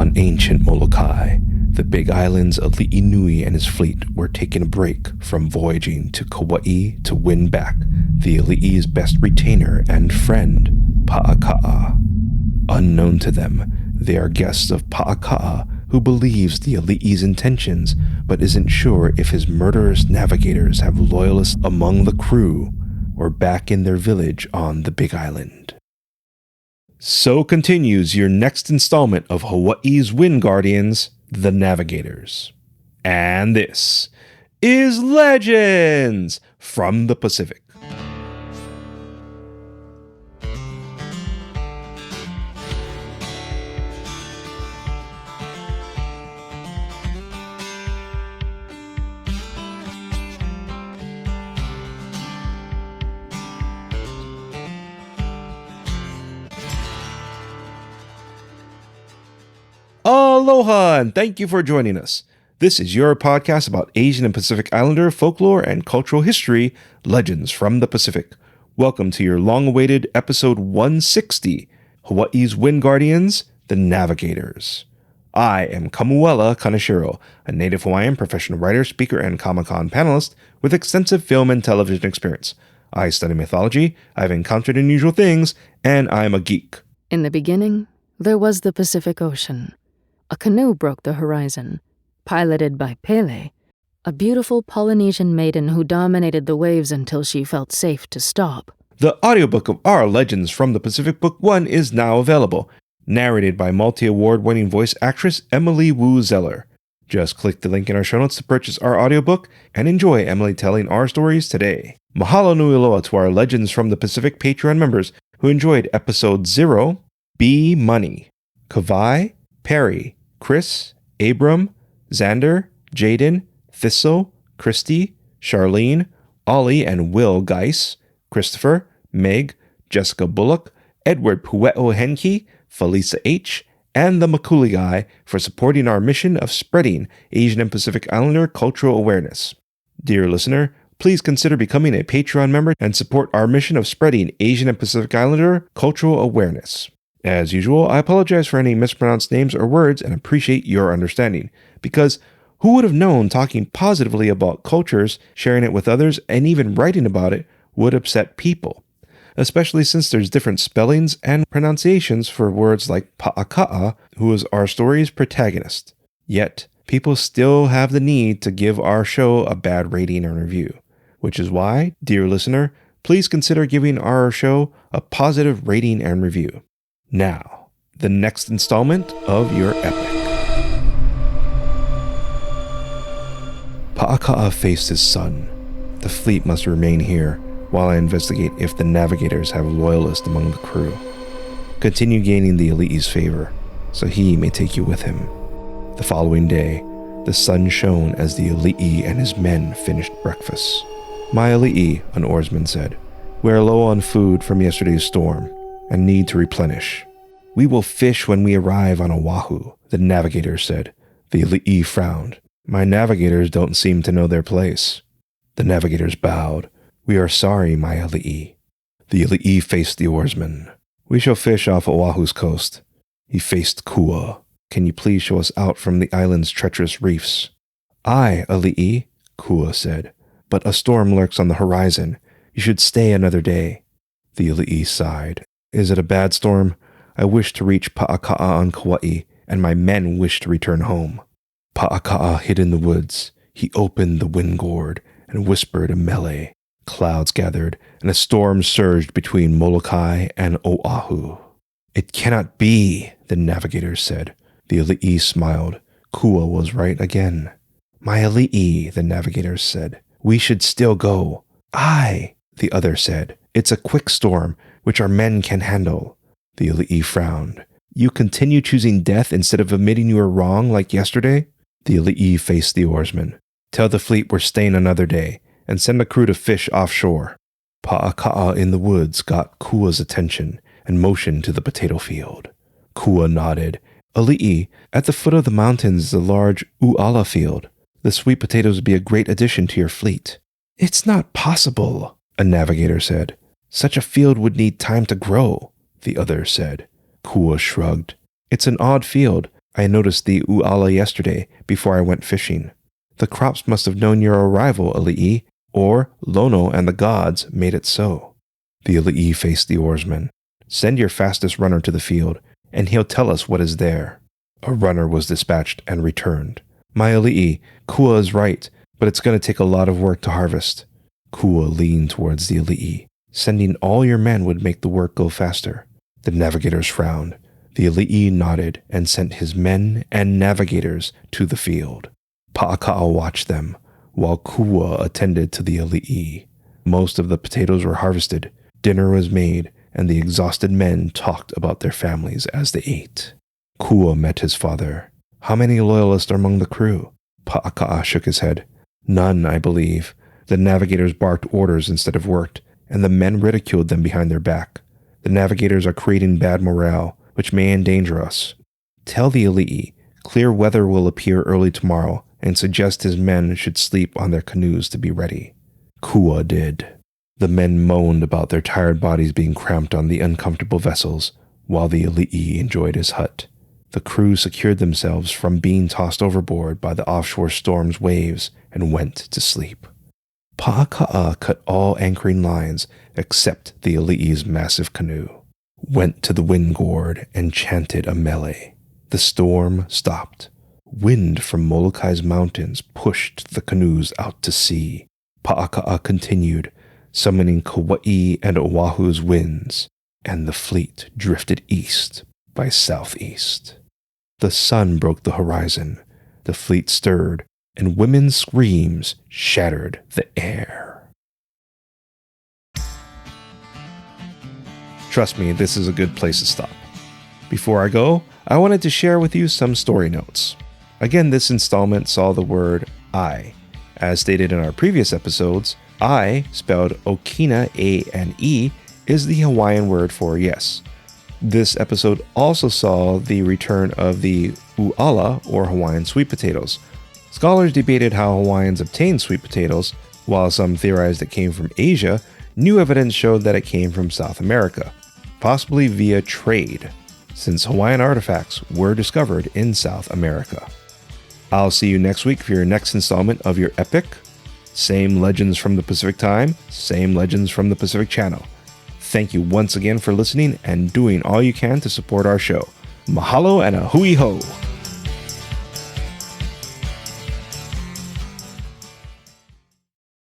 On ancient Molokai, the big islands of Li'inui and his fleet were taking a break from voyaging to Kaua'i to win back the Ali'i's best retainer and friend, Pa'aka'a. Unknown to them, they are guests of Pa'aka'a, who believes the Ali'i's intentions but isn't sure if his murderous navigators have loyalists among the crew or back in their village on the Big Island. So continues your next installment of Hawaii's Wind Guardians, the Navigators. And this is Legends from the Pacific. Aloha, and thank you for joining us. This is your podcast about Asian and Pacific Islander folklore and cultural history, Legends from the Pacific. Welcome to your long-awaited episode 160, Hawaii's Wind Guardians, the Navigators. I am Kamuela Kaneshiro, a native Hawaiian professional writer, speaker, and Comic-Con panelist with extensive film and television experience. I study mythology, I've encountered unusual things, and I'm a geek. In the beginning, there was the Pacific Ocean. A canoe broke the horizon, piloted by Pele, a beautiful Polynesian maiden who dominated the waves until she felt safe to stop. The audiobook of our Legends from the Pacific Book 1 is now available, narrated by multi-award-winning voice actress Emily Wu Zeller. Just click the link in our show notes to purchase our audiobook and enjoy Emily telling our stories today. Mahalo nui loa to our Legends from the Pacific Patreon members who enjoyed episode 0, B Money, Kawai, Perry, Chris, Abram, Xander, Jaden, Thistle, Christy, Charlene, Ollie and Will Geis, Christopher, Meg, Jessica Bullock, Edward Pue'o Henke, Felisa H., and the Makuli Guy for supporting our mission of spreading Asian and Pacific Islander cultural awareness. Dear listener, please consider becoming a Patreon member and support our mission of spreading Asian and Pacific Islander cultural awareness. As usual, I apologize for any mispronounced names or words and appreciate your understanding, because who would have known talking positively about cultures, sharing it with others, and even writing about it would upset people, especially since there's different spellings and pronunciations for words like Pa'aka'a, who is our story's protagonist. Yet, people still have the need to give our show a bad rating and review, which is why, dear listener, please consider giving our show a positive rating and review. Now, the next installment of your epic. Pa'aka'a faced his son. The fleet must remain here while I investigate if the Navigators have loyalists among the crew. Continue gaining the Ali'i's favor, so he may take you with him. The following day, the sun shone as the Ali'i and his men finished breakfast. My Ali'i, an oarsman said, we are low on food from yesterday's storm and need to replenish. We will fish when we arrive on Oahu, the navigator said. The Ali'i frowned. My navigators don't seem to know their place. The navigators bowed. We are sorry, my Ali'i. The Ali'i faced the oarsman. We shall fish off Oahu's coast. He faced Kua. Can you please show us out from the island's treacherous reefs? Aye, Ali'i, Kua said. But a storm lurks on the horizon. You should stay another day. The Ali'i sighed. Is it a bad storm? I wish to reach Pa'aka'a on Kaua'i, and my men wish to return home. Pa'aka'a hid in the woods. He opened the wind gourd and whispered a mele. Clouds gathered, and a storm surged between Molokai and Oahu. It cannot be, the navigators said. The Ali'i smiled. Kua was right again. My Ali'i, the navigators said. We should still go. Aye, the other said. It's a quick storm, which our men can handle. The Ali'i frowned. You continue choosing death instead of admitting you were wrong like yesterday? The Ali'i faced the oarsman. Tell the fleet we're staying another day, and send a crew to fish offshore. Pa'aka'a in the woods got Kua's attention and motioned to the potato field. Kua nodded. Ali'i, at the foot of the mountains is a large uala field. The sweet potatoes would be a great addition to your fleet. It's not possible, a navigator said. Such a field would need time to grow, the other said. Kua shrugged. It's an odd field. I noticed the uala yesterday before I went fishing. The crops must have known your arrival, Ali'i, or Lono and the gods made it so." The Ali'i faced the oarsman. "Send your fastest runner to the field, and he'll tell us what is there." A runner was dispatched and returned. "My Ali'i, Kua is right, but it's going to take a lot of work to harvest." Kua leaned towards the Ali'i. "Sending all your men would make the work go faster." The navigators frowned. The Ali'i nodded and sent his men and navigators to the field. Pa'aka'a watched them, while Kua attended to the Ali'i. Most of the potatoes were harvested, dinner was made, and the exhausted men talked about their families as they ate. Kua met his father. "How many loyalists are among the crew?" Pa'aka'a shook his head. "None, I believe. The navigators barked orders instead of worked, and the men ridiculed them behind their back. The navigators are creating bad morale, which may endanger us. Tell the Ali'i, clear weather will appear early tomorrow, and suggest his men should sleep on their canoes to be ready." Kua did. The men moaned about their tired bodies being cramped on the uncomfortable vessels, while the Ali'i enjoyed his hut. The crew secured themselves from being tossed overboard by the offshore storm's waves and went to sleep. Pa'aka'a cut all anchoring lines except the Ali'i's massive canoe, went to the wind gourd and chanted a mele. The storm stopped. Wind from Molokai mountains pushed the canoes out to sea. Pa'aka'a continued, summoning Kaua'i and Oahu's winds, and the fleet drifted east by southeast. The sun broke the horizon, the fleet stirred, and women's screams shattered the air. Trust me, this is a good place to stop. Before I go, I wanted to share with you some story notes. Again, this installment saw the word I. As stated in our previous episodes, I, spelled Okina A-N-E, is the Hawaiian word for yes. This episode also saw the return of the uala, or Hawaiian sweet potatoes. Scholars debated how Hawaiians obtained sweet potatoes. While some theorized it came from Asia, new evidence showed that it came from South America, possibly via trade, since Hawaiian artifacts were discovered in South America. I'll see you next week for your next installment of your epic. Same Legends from the Pacific time, same Legends from the Pacific channel. Thank you once again for listening and doing all you can to support our show. Mahalo and a hui ho!